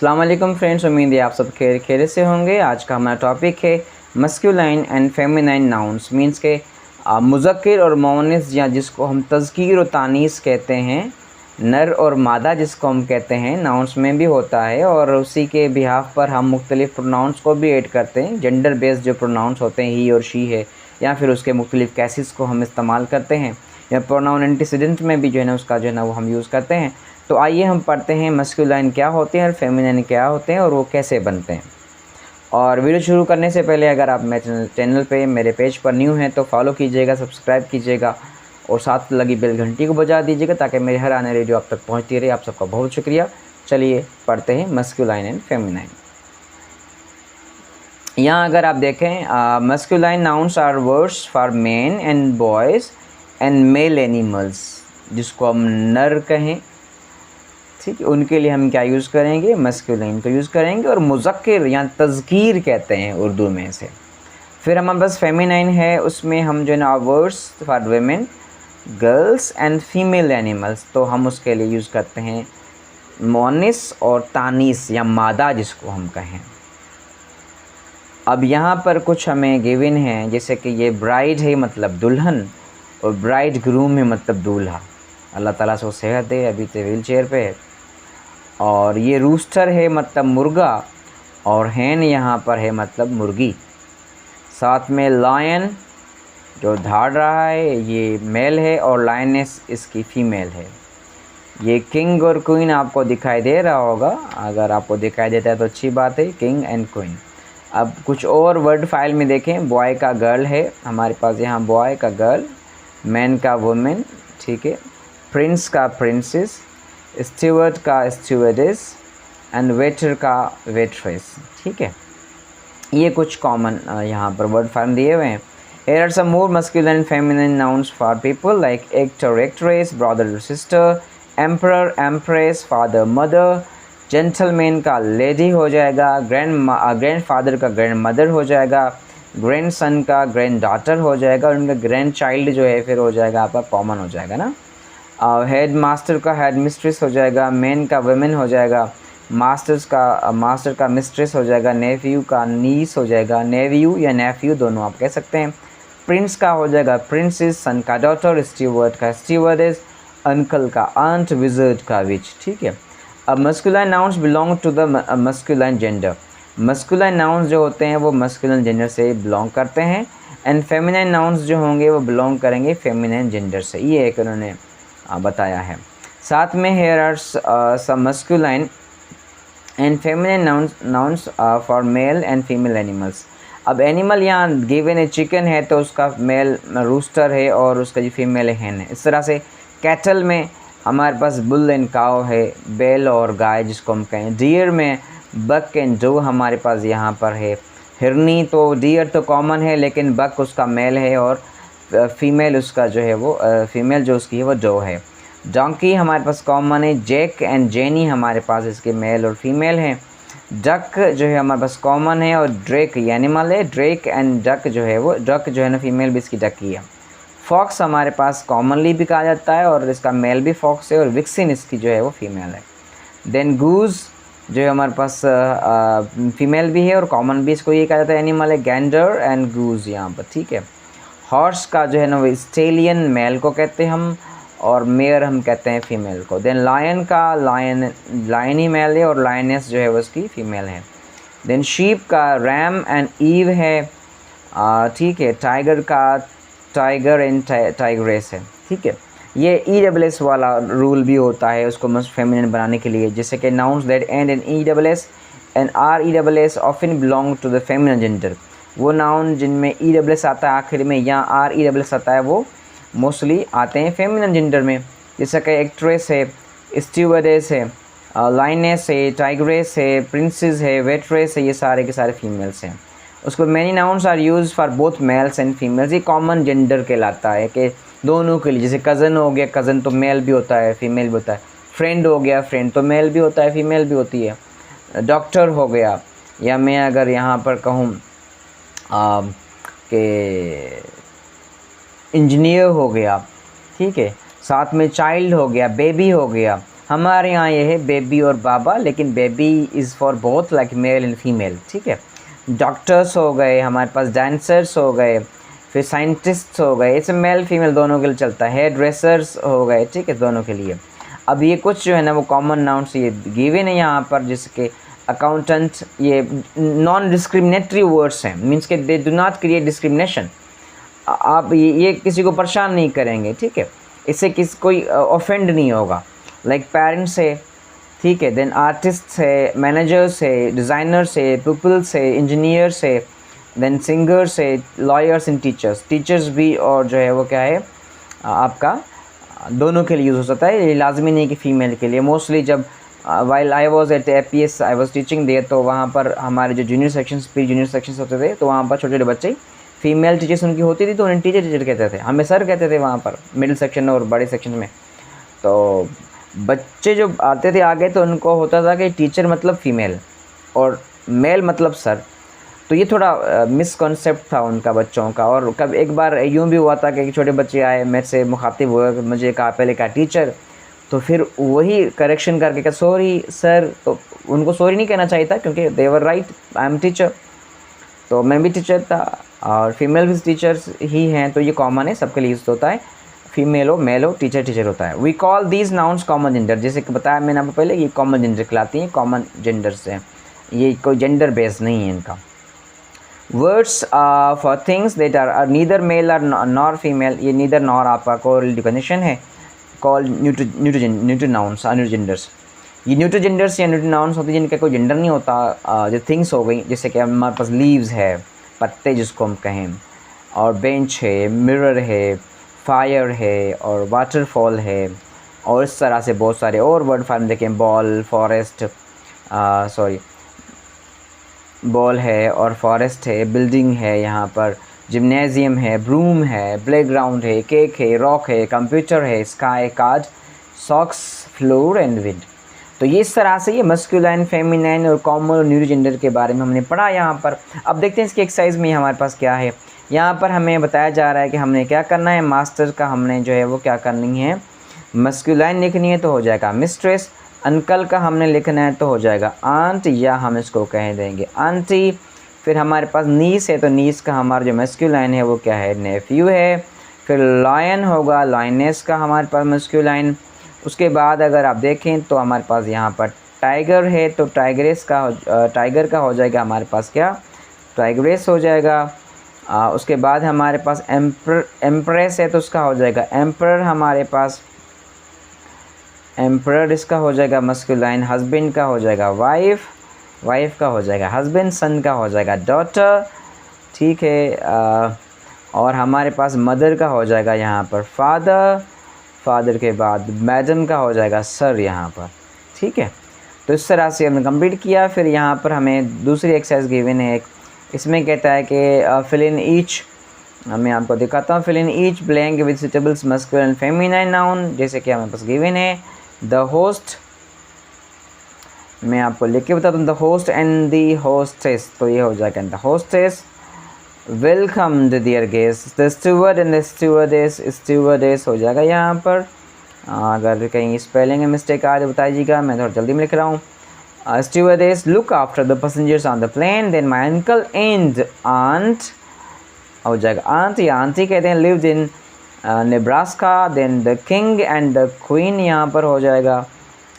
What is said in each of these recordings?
अस्सलाम वालेकुम फ्रेंड्स, उम्मीद है आप सब खैरियत से होंगे। आज का हमारा टॉपिक है masculine and feminine nouns, means के मुज़क्किर और मुअन्नस या जिसको हम तज़कीर और तानीस कहते हैं, नर और मादा जिसको हम कहते हैं, नाउन्स में भी होता है। और उसी के बिहाफ पर हम मुख्तलिफ़ प्रोनाउंस को भी ऐड करते हैं। जेंडर बेस्ड जो प्रोनाउंस होते हैं, ही और शी है, या फिर उसके मुख्तलिफ़ केसेस को हम इस्तेमाल करते हैं, या प्रोनाउन एंटीसीडेंट में भी जो है ना उसका जो है ना वो हम यूज़ करते हैं। तो आइए हम पढ़ते हैं मस्कुलाइन क्या होते हैं और फेमिनाइन क्या होते हैं और वो कैसे बनते हैं। और वीडियो शुरू करने से पहले अगर आप मेरे चैनल पे मेरे पेज पर न्यू हैं तो फॉलो कीजिएगा, सब्सक्राइब कीजिएगा और साथ लगी बेल घंटी को बजा दीजिएगा ताकि मेरे हर आने वीडियो आप तक पहुंचती रहे। आप सबका बहुत शुक्रिया। चलिए पढ़ते हैं मस्कुलाइन एंड फेमिनाइन। यहाँ अगर आप देखें, masculine nouns are words for men and boys and male animals, जिसको हम नर कहें, ठीक है, उनके लिए हम क्या यूज़ करेंगे, मस्कुलाइन को यूज़ करेंगे। और मुज़क्किर या तज़कीर कहते हैं उर्दू में से। फिर हमारे पास फेमिनाइन है, उसमें हम जो है ना words for women, girls and female animals, तो हम उसके लिए यूज़ करते हैं मुअन्नस और तानीस या मादा जिसको हम कहें। अब यहाँ पर कुछ हमें गिवन है, जैसे कि ये ब्राइड है मतलब दुल्हन, और ब्राइड ग्रूम है मतलब दूल्हा। अल्लाह ताला से वो सेहत दे, अभी तो व्हील चेयर पे है। और ये रूस्टर है मतलब मुर्गा, और हैन यहाँ पर है मतलब मुर्गी। साथ में लायन जो धाड़ रहा है ये मेल है, और लायनेस इसकी फ़ीमेल है। ये किंग और क्वीन आपको दिखाई दे रहा होगा, अगर आपको दिखाई देता है तो अच्छी बात है, किंग एंड क्वीन। अब कुछ और वर्ड फाइल में देखें, बॉय का गर्ल है हमारे पास, यहाँ बॉय का गर्ल, मैन का वुमेन, ठीक है, प्रिंस का प्रिंसेस, स्टीवर्ड का स्टीवर्डेस एंड वेटर का वेट्रेस, ठीक है। ये कुछ कॉमन यहाँ पर वर्ड फॉर्म दिए हुए हैं। Here are some more masculine and feminine nouns for people like actor, actress, brother, sister, emperor, empress, father, mother, gentleman का lady हो जाएगा, grandfather का grandmother हो जाएगा, grandson का granddaughter हो जाएगा, और उनका grandchild जो है फिर हो जाएगा आपका कॉमन हो जाएगा ना। हेड मास्टर का हेड मिस्ट्रेस हो जाएगा, मैन का वुमेन हो जाएगा, मास्टर का मिस्ट्रेस हो जाएगा, नेफ्यू का नीस हो जाएगा, नेव्यू या नेफ्यू दोनों आप कह सकते हैं। प्रिंस का हो जाएगा प्रिंसेस, सन का डॉटर, स्टीवर्ड का स्टीवर्डेस, अंकल का आंट, विज़र्ड का विच, ठीक है। अब masculine nouns belong to the masculine gender. Masculine nouns जो होते हैं वो मस्कुलाइन जेंडर से बिलोंग करते हैं, एंड फेमिनाइन नाउन्स जो होंगे वो बिलोंग करेंगे फेमिनाइन जेंडर से। ये एक उन्होंने बताया है। साथ में here are some masculine and feminine nouns for male and female animals. अब एनिमल यहाँ गिवन है चिकन है तो उसका मेल रूस्टर है और उसका जो फीमेल है हैन है। इस तरह से कैटल में हमारे पास बुल एंड काव है, बैल और गाय जिसको हम कहें। डियर में बक एंड डो हमारे पास यहाँ पर है। हिरनी तो डियर तो कॉमन है लेकिन बक उसका मेल है और फीमेल उसका जो है वो फीमेल जो उसकी है वो डो है। डोंकी हमारे पास कॉमन है। जैक एंड जेनी हमारे पास इसके मेल और फीमेल हैं। डक जो है हमारे पास कॉमन है, और ड्रेक ये एनिमल है। ड्रेक एंड डक जो है वो डक जो है ना फीमेल भी इसकी डक ही है। फॉक्स हमारे पास कॉमनली भी कहा जाता है और इसका मेल भी फॉक्स है, और विक्सिन इसकी जो है वो फीमेल है। देन गूज जो है हमारे पास फीमेल भी है और कॉमन भी इसको ये कहा जाता है, एनिमल है। गैंडर एंड गूज यहाँ पर, ठीक है। हॉर्स का जो है ना वो स्टेलियन मेल को कहते हैं हम, और मेयर हम कहते हैं फीमेल को। देन लायन का लायन ही मेल है और लायनेस जो है वो उसकी फीमेल है। देन शीप का रैम एंड ईव है, ठीक है। टाइगर का टाइगर एंड टाइग्रेस है, ठीक है। ये ESS वाला रूल भी होता है उसको मस्ट फेमिनिन बनाने के लिए, जैसे कि nouns that end in ESS and RESS often belong to the feminine gender. वो नाउन जिनमें ESS आता है आखिर में या RESS आता है वो मोस्टली आते हैं फेमिनिन जेंडर में, जैसे कि एक्ट्रेस है, स्टीवर्डेस है, लाइनेस है, टाइग्रेस है, प्रिंसेस है, वेट्रेस है, ये सारे के सारे फीमेल्स हैं। उसको many nouns are use for both males and females. ये कॉमन जेंडर कहलाता है कि दोनों के लिए, जैसे कज़न हो गया, कज़न तो मेल भी होता है फीमेल भी होता है। फ्रेंड हो गया, फ्रेंड तो मेल भी होता है फीमेल भी होती है। डॉक्टर हो गया, या मैं अगर यहाँ पर कहूँ कि इंजीनियर हो गया, ठीक है। साथ में चाइल्ड हो गया, बेबी हो गया, हमारे यहाँ ये है बेबी और बाबा, लेकिन baby is for both like mail and female, ठीक है। डॉक्टर्स हो गए, हमारे पास डांसर्स हो गए, फिर साइंटिस्ट्स हो गए, इसमें मेल फीमेल दोनों के लिए चलता है। हेयर ड्रेसर्स हो गए, ठीक है, दोनों के लिए। अब ये कुछ जो है ना वो कॉमन नाउन्स ये गिवन है यहाँ पर, जिसके अकाउंटेंट, ये नॉन डिस्क्रिमिनेटरी वर्ड्स हैं, मीन्स के they do not create discrimination. आप ये किसी को परेशान नहीं करेंगे, ठीक है, इससे किसी कोई ऑफेंड नहीं होगा। लाइक पेरेंट्स है, ठीक है, देन आर्टिस्ट है, मैनेजर्स है, डिज़ाइनर्स है, पीपल्स है, इंजीनियर्स है, देन सिंगर्स है, लॉयर्स एंड टीचर्स। टीचर्स भी और जो है वो क्या है आपका दोनों के लिए यूज़ हो सकता है, ये लाजमी नहीं कि फ़ीमेल के लिए। मोस्टली जब while I was at APS I was teaching there, तो वहाँ पर हमारे जो junior sections pre junior sections होते थे, तो वहाँ पर छोटे छोटे बच्चे फीमेल टीचर्स उनकी होती थी, तो उन्हें टीचर कहते थे, हमें सर कहते थे वहाँ पर मिडिल सेक्शन और बड़े सेक्शन में। तो बच्चे जो आते थे आगे, तो उनको होता था कि टीचर मतलब फ़ीमेल और मेल मतलब सर। तो ये थोड़ा मिसकॉन्सेप्ट था उनका बच्चों का। और कब एक बार यूँ भी हुआ था कि छोटे बच्चे आए मेरे से मुखातिब हुए, मुझे कहा पहले कहा टीचर, तो फिर वही करेक्शन करके कहा सॉरी सर। तो उनको सॉरी नहीं कहना चाहिए था, क्योंकि दे वर राइट, आई एम टीचर, तो मैं भी टीचर था और फीमेल भी टीचर्स ही हैं, तो ये कॉमन है, सबके लिए यूज़ होता है। फीमेल हो मेल हो, टीचर टीचर होता है। We call these nouns common gender, जैसे कि बताया मैंने आपको पहले, ये कॉमन जेंडर कहलाती हैं, कॉमन जेंडर से, ये कोई जेंडर बेस नहीं है इनका। Words for things that are neither male और नॉर फीमेल, ये नीदर नॉर आपका कोई डिफिनेशन है, कॉल्ड न्यूट्रो नाउन्स और जेंडर्स। ये न्यूट्रो जेंडर्स या न्यूट्रो नाउन्स होती हैं जिनका कोई जेंडर नहीं होता। जो थिंग्स हो गई, जैसे कि हमारे पास लीव्स है, पत्ते जिसको हम कहें, और बेंच है, मिरर है, फायर है, और वाटरफॉल है, और इस तरह से बहुत सारे और वर्ड फार्म देखें, बॉल, फॉरेस्ट, बॉल है और फॉरेस्ट है, बिल्डिंग है, यहाँ पर जिम्नेजियम है, ब्रूम है, प्लेग्राउंड है, केक है, रॉक है, कंप्यूटर है, sky, card, socks, floor and wind. तो ये इस तरह से ये मस्कुलाइन, फेमिनाइन और कॉमन और न्यूरो जेंडर के बारे में हमने पढ़ा यहाँ पर। अब देखते हैं इसकी एक्सरसाइज में हमारे पास क्या है। यहाँ पर हमें बताया जा रहा है कि हमने क्या करना है, मास्टर का हमने जो है वो क्या करनी है, मस्कुलाइन लिखनी है तो हो जाएगा मिस्ट्रेस, अंकल का हमने लिखना है तो हो जाएगा आंट, या हम इसको कह देंगे आंटी। फिर हमारे पास नीस है, तो नीस का हमारा जो मस्कुलाइन है वो क्या है, नेफ्यू है। फिर लायन होगा, लायनेस का हमारे पास मस्कुलाइन। उसके बाद अगर आप देखें तो हमारे पास यहाँ पर टाइगर है, तो टाइगर का हो जाएगा हमारे पास क्या, टाइग्रेस हो जाएगा। उसके बाद हमारे पास एम्प्रेस है, तो उसका हो जाएगा एम्पर। हमारे पास एम्पर इसका हो जाएगा मस्कुलाइन। हस्बैंड का हो जाएगा वाइफ, वाइफ का हो जाएगा हस्बैंड, सन का हो जाएगा डॉटर, ठीक है। और हमारे पास मदर का हो जाएगा यहाँ पर फादर, फादर के बाद मैडम का हो जाएगा सर यहाँ पर, ठीक है। तो इस तरह से हमने कंप्लीट किया। फिर यहाँ पर हमें दूसरी एक्सरसाइज गिवन है एक, इसमें कहता है कि फिल इन ईच, मैं आपको दिखाता हूँ, fill in each blank with suitables masculine and feminine noun, जैसे कि हमारे पास गिवन है द होस्ट, मैं आपको लिख के बताता हूँ, the host and the hostess, तो ये हो जाएगा the hostess. Welcome the dear guest, the steward and the stewardess, stewardess हो जाएगा यहाँ पर। अगर कहीं स्पेलिंग में मिस्टेक आ जाए बताइएगा, मैं थोड़ा जल्दी में लिख रहा हूँ। Stewardess look after the passengers on the plane, then my uncle and aunt हो जाएगा आंट या आंटी कहते हैं, lived in Nebraska. Then the king and the queen यहाँ पर हो जाएगा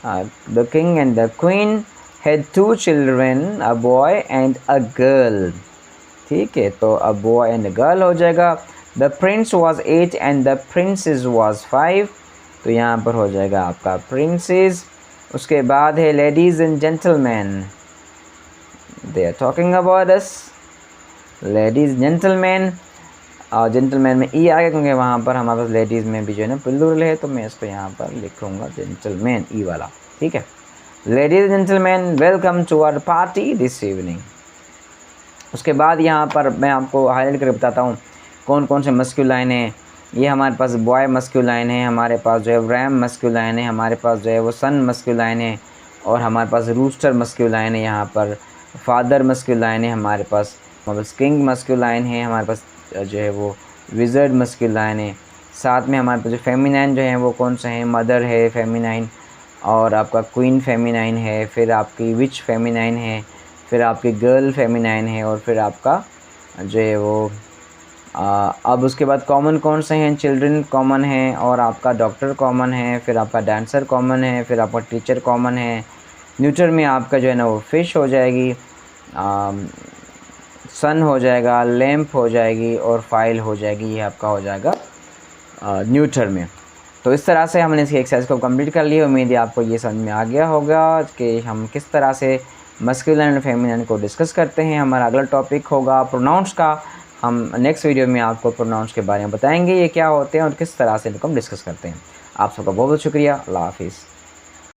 the king and the queen had 2 children, a boy and a girl, ठीक है। तो a boy and a girl हो जाएगा। The prince was 8 and the princess was 5, तो यहाँ पर हो जाएगा आपका प्रिंसेस। उसके बाद है ladies and gentleman, they are talking about us, ladies gentleman, और जेंटलमैन में ई आ गया क्योंकि वहाँ पर हमारे पास लेडीज़ में भी जो है ना प्लूरल है, तो मैं इसको यहाँ पर लिखूँगा जेंटलमैन ई वाला, ठीक है। Ladies gentleman welcome to our party this evening. उसके बाद यहाँ पर मैं आपको हाईलाइट करके बताता हूँ कौन कौन से मस्कुलाइन है। ये हमारे पास बॉय मस्कुलाइन है, हमारे पास जो है रैम मस्कुलाइन है, हमारे पास जो है वो सन मस्कुलाइन है, और हमारे पास रूस्टर मस्कुलाइन है, यहाँ पर फादर मस्कुलाइन है, हमारे पास किंग मस्कुलाइन है, हमारे पास जो है वो विज़र्ड मस्कुलाइन है। साथ में हमारे पास जो फेमिनाइन जो है वो कौन से हैं, मदर है फेमिनाइन, और आपका क्वीन फेमिनाइन है, फिर आपकी विच फेमिनाइन है, फिर आपकी गर्ल फेमिनाइन है, और फिर आपका जो है वो अब उसके बाद कॉमन कौन से हैं? चिल्ड्रन कॉमन है, और आपका डॉक्टर कॉमन है, फिर आपका डांसर कॉमन है, फिर आपका टीचर कॉमन है। न्यूट्रल में आपका जो है ना वो फिश हो जाएगी, सन हो जाएगा, लैम्प हो जाएगी, और फाइल हो जाएगी। ये आपका हो जाएगा न्यूट्रल में। तो इस तरह से हमने इसकी एक्सरसाइज को कंप्लीट कर लिया। उम्मीद है आपको ये समझ में आ गया होगा कि हम किस तरह से मस्कुलिन एंड फेमिनिन को डिस्कस करते हैं। हमारा अगला टॉपिक होगा प्रोनाउंस का। हम नेक्स्ट वीडियो में आपको प्रोनाउंस के बारे में बताएंगे, ये क्या होते हैं और किस तरह से इनको हम डिस्कस करते हैं। आप सबका बहुत बहुत शुक्रिया। अल्लाह हाफिज़।